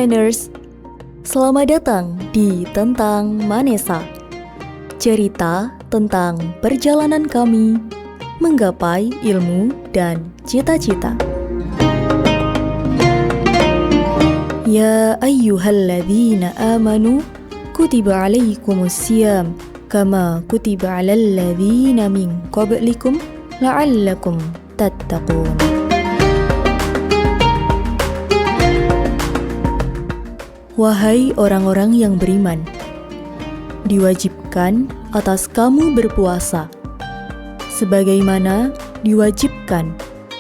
Minders, selamat datang di Tentang Manesa. Cerita tentang perjalanan kami menggapai ilmu dan cita-cita. Ya ayyuhalladzina amanu kutiba alaikumusiyam kama kutiba alal ladzina min qablikum la'allakum tattaqun. Wahai orang-orang yang beriman, diwajibkan atas kamu berpuasa, sebagaimana diwajibkan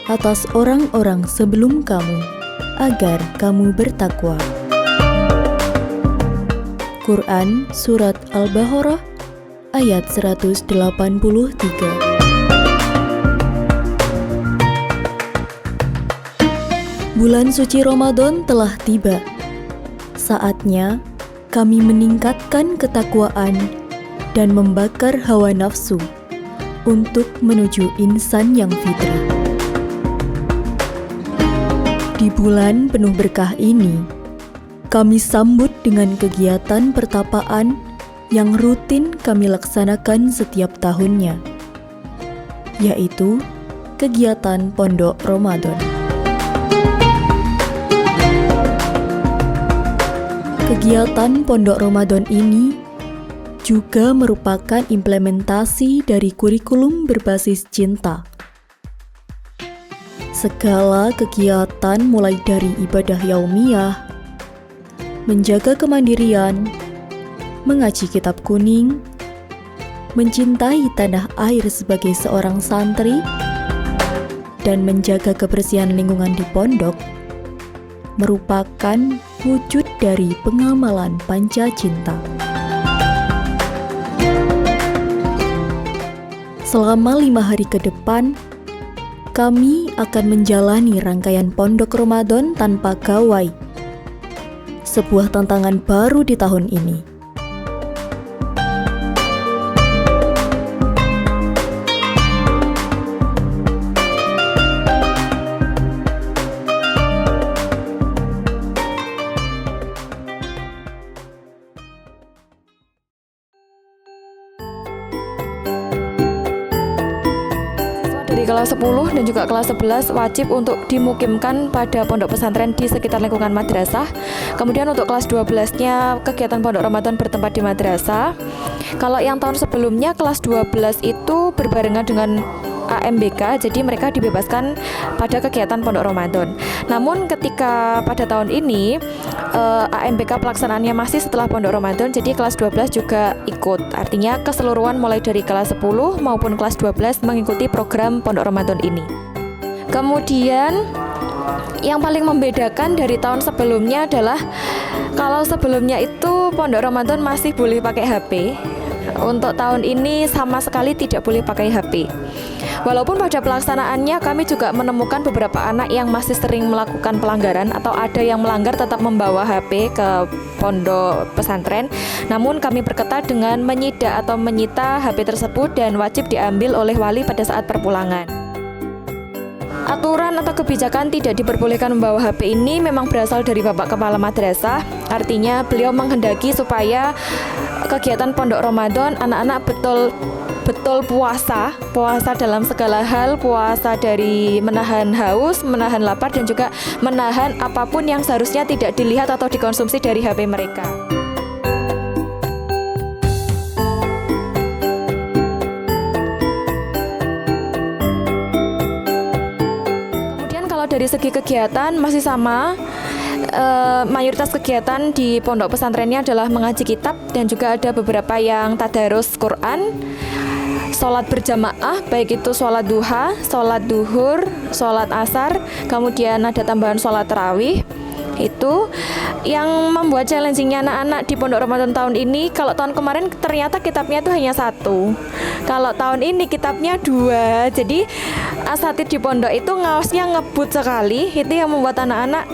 atas orang-orang sebelum kamu, agar kamu bertakwa. Quran Surat Al-Baqarah ayat 183. Bulan suci Ramadan telah tiba. Saatnya kami meningkatkan ketakwaan dan membakar hawa nafsu untuk menuju insan yang fitrah. Di bulan penuh berkah ini, kami sambut dengan kegiatan pertapaan yang rutin kami laksanakan setiap tahunnya, yaitu kegiatan Pondok Ramadan. Kegiatan Pondok Ramadan ini juga merupakan implementasi dari kurikulum berbasis cinta. Segala kegiatan mulai dari ibadah yaumiyah, menjaga kemandirian, mengaji kitab kuning, mencintai tanah air sebagai seorang santri, dan menjaga kebersihan lingkungan di pondok, merupakan wujud dari pengamalan Pancacinta. Selama 5 hari ke depan, kami akan menjalani rangkaian Pondok Ramadan tanpa gawai. Sebuah tantangan baru di tahun ini. Dari kelas 10 dan juga kelas 11 wajib untuk dimukimkan pada pondok pesantren di sekitar lingkungan madrasah. Kemudian untuk kelas 12-nya kegiatan pondok Ramadan bertempat di madrasah. Kalau yang tahun sebelumnya kelas 12 itu berbarengan dengan AMBK, jadi mereka dibebaskan pada kegiatan pondok Ramadan. Namun ketika pada tahun ini AMBK pelaksanaannya masih setelah pondok Ramadan, jadi kelas 12 juga ikut. Artinya keseluruhan mulai dari kelas 10 maupun kelas 12 mengikuti program pondok Ramadan ini. Kemudian yang paling membedakan dari tahun sebelumnya adalah kalau sebelumnya itu pondok Ramadan masih boleh pakai HP. Untuk tahun ini sama sekali tidak boleh pakai HP. Walaupun pada pelaksanaannya kami juga menemukan beberapa anak yang masih sering melakukan pelanggaran atau ada yang melanggar tetap membawa HP ke pondok pesantren. Namun kami perketat dengan menyita HP tersebut dan wajib diambil oleh wali pada saat perpulangan. Aturan atau kebijakan tidak diperbolehkan membawa HP ini memang berasal dari Bapak Kepala Madrasah. Artinya beliau menghendaki supaya kegiatan pondok Ramadan anak-anak betul puasa dalam segala hal, puasa dari menahan haus, menahan lapar, dan juga menahan apapun yang seharusnya tidak dilihat atau dikonsumsi dari HP mereka. Kemudian kalau dari segi kegiatan masih sama. Mayoritas kegiatan di pondok pesantrennya adalah mengaji kitab dan juga ada beberapa yang tadarus Quran, sholat berjamaah, baik itu sholat duha, sholat duhur, sholat asar, kemudian ada tambahan sholat tarawih. Itu yang membuat challengingnya anak-anak di pondok Ramadan tahun ini. Kalau tahun kemarin ternyata kitabnya itu hanya 1, kalau tahun ini kitabnya 2. Jadi asatid di pondok itu ngaosnya ngebut sekali. Itu yang membuat anak-anak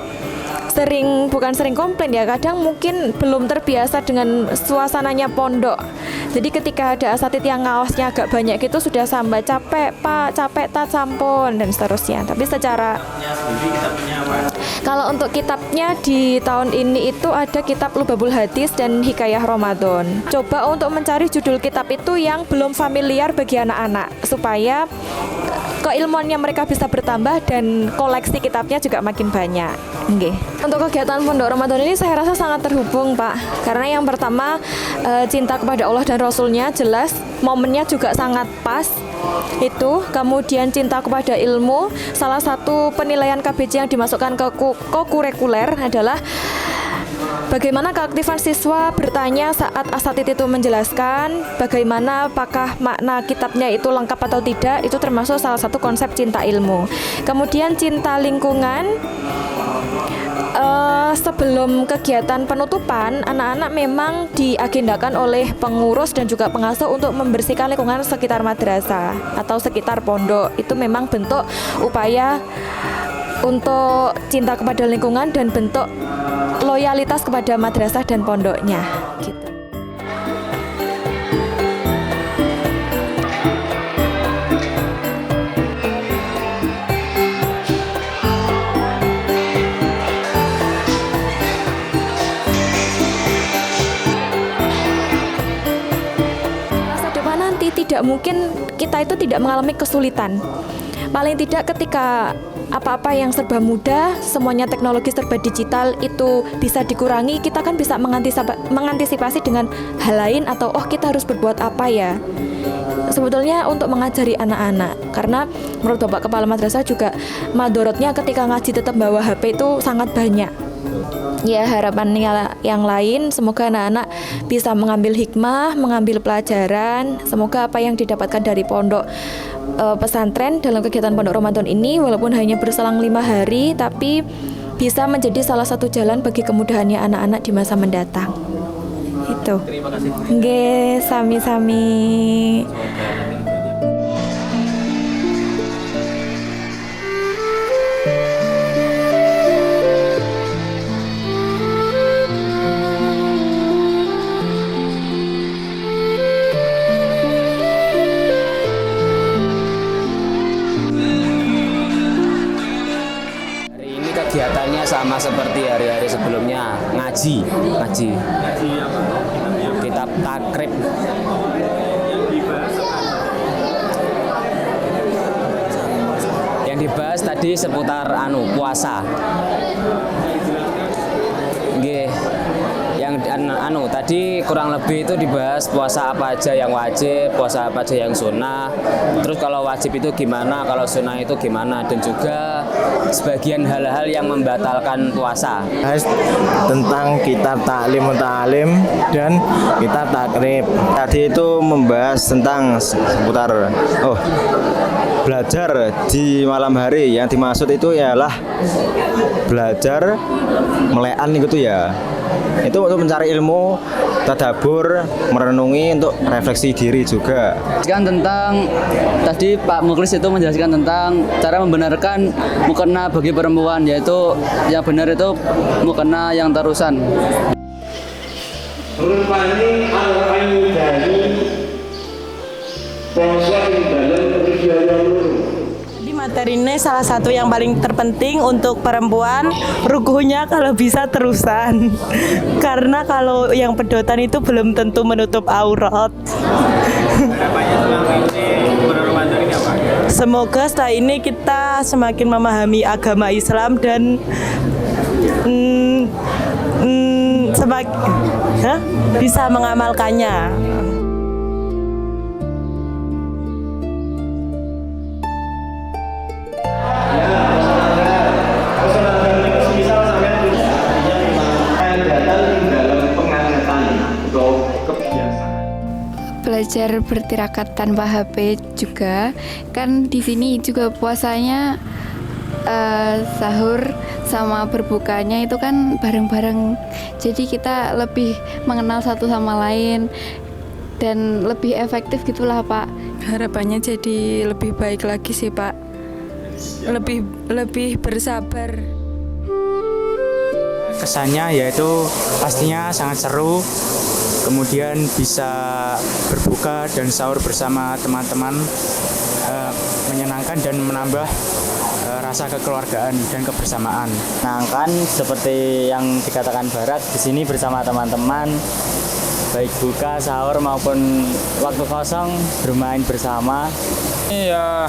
bukan sering komplain ya, kadang mungkin belum terbiasa dengan suasananya pondok. Jadi ketika ada asatid yang ngawasnya agak banyak gitu sudah sambat, capek pak, capek tak sampun dan seterusnya. Tapi secara kalau untuk kitabnya di tahun ini itu ada kitab Lubabul Hadis dan Hikayah Ramadan. Coba untuk mencari judul kitab itu yang belum familiar bagi anak-anak supaya keilmuannya mereka bisa bertambah dan koleksi kitabnya juga makin banyak. Nggih. Untuk kegiatan Pondok Ramadan ini saya rasa sangat terhubung, Pak. Karena yang pertama cinta kepada Allah dan Rasulnya jelas, momennya juga sangat pas. Itu, kemudian cinta kepada ilmu. Salah satu penilaian KBC yang dimasukkan ke kurikuler adalah bagaimana keaktifan siswa bertanya saat asatid itu menjelaskan, bagaimana apakah makna kitabnya itu lengkap atau tidak, itu termasuk salah satu konsep cinta ilmu. Kemudian cinta lingkungan. Sebelum kegiatan penutupan, anak-anak memang diagendakan oleh pengurus dan juga pengasuh untuk membersihkan lingkungan sekitar madrasah atau sekitar pondok. Itu memang bentuk upaya untuk cinta kepada lingkungan dan bentuk loyalitas kepada madrasah dan pondoknya gitu. Masa depan nanti tidak mungkin kita itu tidak mengalami kesulitan. Paling tidak ketika apa-apa yang serba mudah, semuanya teknologi serba digital itu bisa dikurangi, kita kan bisa mengantisipasi dengan hal lain atau kita harus berbuat apa ya. Sebetulnya untuk mengajari anak-anak, karena menurut Bapak Kepala Madrasah juga madorotnya ketika ngaji tetap bawa HP itu sangat banyak. Ya, harapan yang lain semoga anak-anak bisa mengambil hikmah, mengambil pelajaran. Semoga apa yang didapatkan dari pondok pesantren dalam kegiatan Pondok Ramadan ini walaupun hanya berselang 5 hari tapi bisa menjadi salah satu jalan bagi kemudahannya anak-anak di masa mendatang. Itu. Terima kasih. Nggih, sami-sami. Kegiatannya sama seperti hari-hari sebelumnya, ngaji kitab takrib. Yang dibahas tadi seputar puasa. Nggih. Yang tadi kurang lebih itu dibahas puasa apa aja yang wajib, puasa apa aja yang sunnah. Terus kalau wajib itu gimana, kalau sunnah itu gimana, dan juga sebagian hal-hal yang membatalkan puasa. Tentang kitab ta'lim dan kitab takrib. Tadi itu membahas tentang seputar belajar di malam hari. Yang dimaksud itu ialah belajar melean gitu ya. Itu untuk mencari ilmu, tadabbur, merenungi, untuk refleksi diri juga. Tentang tadi Pak Muklis itu menjelaskan tentang cara membenarkan mukena bagi perempuan, yaitu yang benar itu mukena yang terusan. Rupani al-ainu dari poso ing dalem ridaya loro. Materi ini salah satu yang paling terpenting untuk perempuan, rukuhnya kalau bisa terusan. Karena kalau yang pedotan itu belum tentu menutup aurat. Semoga setelah ini kita semakin memahami agama Islam dan bisa mengamalkannya. Belajar bertirakat tanpa HP juga, kan di sini juga puasanya sahur sama berbukanya itu kan bareng-bareng, jadi kita lebih mengenal satu sama lain dan lebih efektif gitulah Pak. Harapannya jadi lebih baik lagi sih Pak, lebih bersabar. kesannya yaitu pastinya sangat seru, kemudian bisa berbuka dan sahur bersama teman-teman, menyenangkan dan menambah rasa kekeluargaan dan kebersamaan. Menyenangkan seperti yang dikatakan Barak, di sini bersama teman-teman, baik buka, sahur maupun waktu kosong bermain bersama. Ya,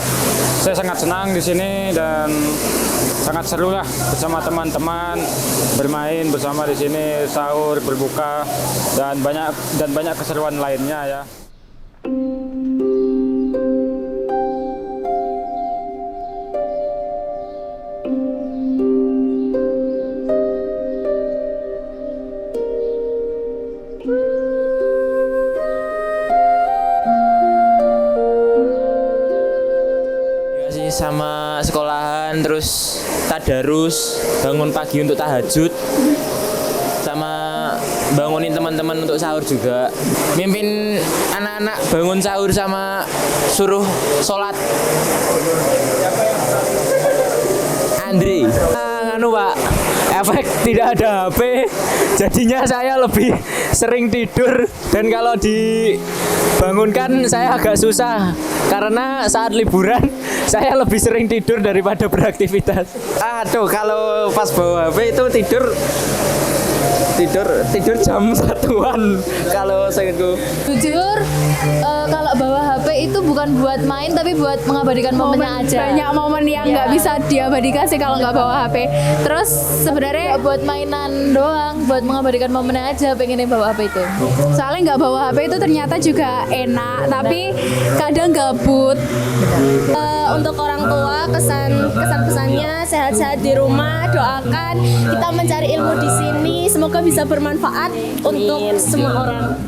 saya sangat senang di sini dan sangat seru lah bersama teman-teman bermain bersama di sini, sahur, berbuka dan banyak keseruan lainnya ya. Sama sekolahan, terus tadarus, bangun pagi untuk tahajud, sama bangunin teman-teman untuk sahur juga, mimpin anak-anak bangun sahur sama suruh sholat. Andre, Pak, efek tidak ada HP, jadinya saya lebih sering tidur, dan kalau dibangunkan saya agak susah karena saat liburan saya lebih sering tidur daripada beraktivitas. Aduh, kalau pas bawa HP itu tidur jam 1-an kalau seminggu. Jujur, kalau bawa HP itu bukan buat main tapi buat mengabadikan momennya aja. Banyak momen yang nggak bisa diabadikan sih kalau nggak bawa HP. Terus sebenarnya nggak buat mainan doang, buat mengabadikan momennya aja pengennya bawa HP itu. Soalnya nggak bawa HP itu ternyata juga enak, tapi kadang gabut. Untuk orang tua kesan-pesannya sehat-sehat di rumah, doakan kita mencari ilmu di sini, semoga bisa bermanfaat untuk semua orang.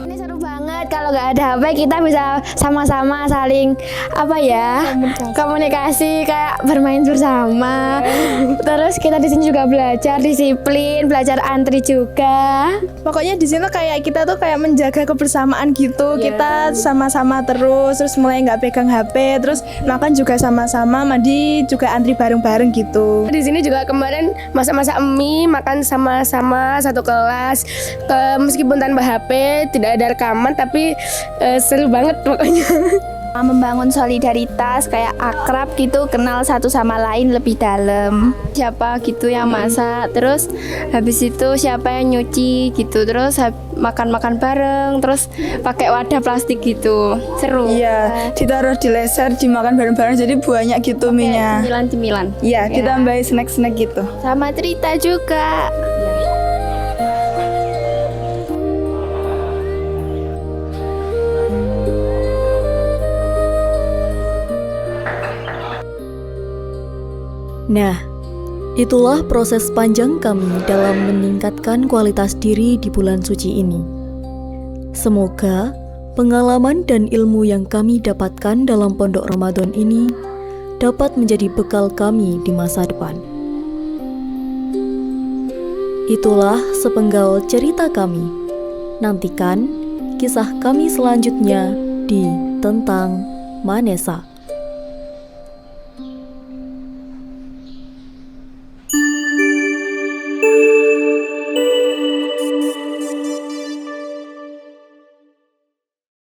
Ini seru banget kalau nggak ada HP kita bisa sama-sama saling komunikasi kayak bermain bersama. Terus kita di sini juga belajar disiplin, belajar antri juga. Pokoknya di sini kayak kita tuh kayak menjaga kebersamaan gitu. Kita sama-sama terus mulai nggak pegang HP, terus makan juga sama-sama, mandi juga antri bareng-bareng gitu. Di sini juga kemarin masak-masak mie, makan sama-sama satu kelas. Meskipun tanpa HP, tidak ada rekaman, tapi seru banget pokoknya. Membangun solidaritas, kayak akrab gitu, kenal satu sama lain lebih dalam. Siapa gitu yang masak, terus habis itu siapa yang nyuci gitu, terus makan-makan bareng, terus pakai wadah plastik gitu. Seru. Iya, ditaruh di laser, dimakan bareng-bareng, jadi banyak gitu mie-nya. Cemilan-cemilan. Iya, kita tambahin snack-snack gitu. Sama cerita juga. Nah, itulah proses panjang kami dalam meningkatkan kualitas diri di bulan suci ini. Semoga pengalaman dan ilmu yang kami dapatkan dalam pondok Ramadan ini dapat menjadi bekal kami di masa depan. Itulah sepenggal cerita kami. Nantikan kisah kami selanjutnya di Tentang Manesa.